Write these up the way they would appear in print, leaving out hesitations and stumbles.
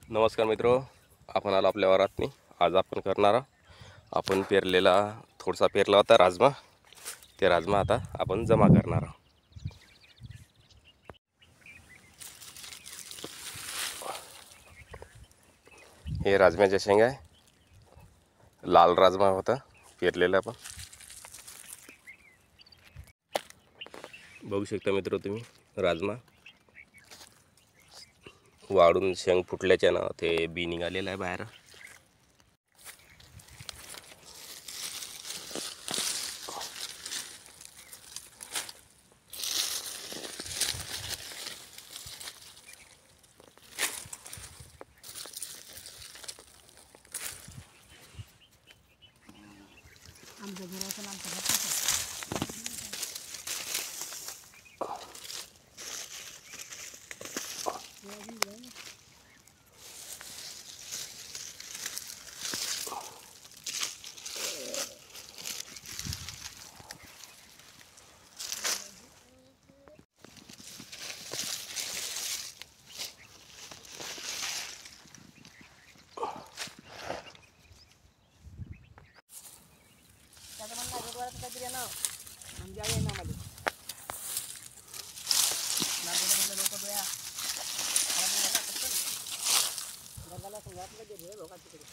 नमस्कार मित्रो, आपण आलो आपल्या वावरात. आज आपण करणार आपण पेरलेला थोडासा पेरला होता राजमा. ते राजमा आता आपण जमा करणार. हे राजम्याच्या शेंगा आहे. लाल राजमा होता पेरलेला. आपण बघू शकता मित्रो तुम्ही, राजमा वाढून शेंग फुटल्याच्या ना ते बी निघालेलं आहे बाहेर. आमच्या घराचं नाम काहीतरी ना म्हणजे आहे ना मध्ये लोक दोया गंगाला संघातलं जे लोक तिकडे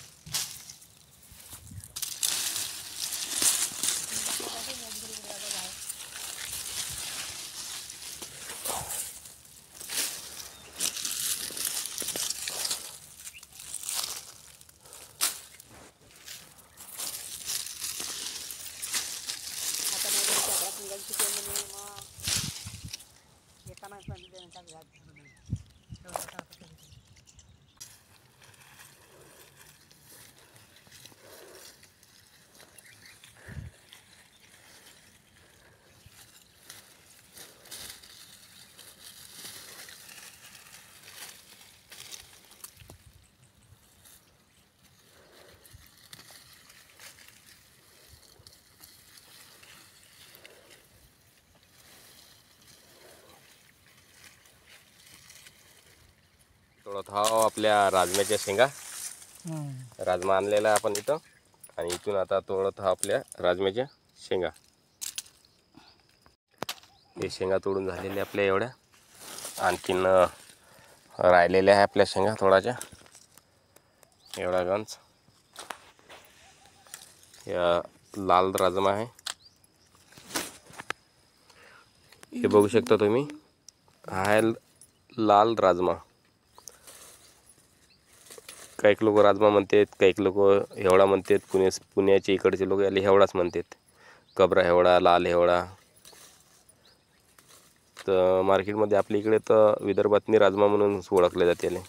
तोडत हा आपल्या राजम्याच्या शेंगा. राजमा आणलेला आपण इथं, आणि इथून आता तोडत हा आपल्या राजम्याच्या शेंगा. हे शेंगा तोडून झालेले आपल्या एवढ्या, आणखीन राहिलेल्या आहे आपल्या शेंगा थोड्याच्या. एवढा गंज या लाल राजमा आहे. हे बघू शकता तुम्ही, हा आहे लाल राजमा. काही लोक राजमा म्हणतात, काही लोक हेवडा म्हणतात. पुण्याचे इकडचे लोक याला हेवडाच म्हणतात. कबरा हेवडा, लाल हेवडा. तर मार्केटमध्ये आपल्या इकडे तर विदर्भातनी राजमा म्हणून ओळखले जाते याला.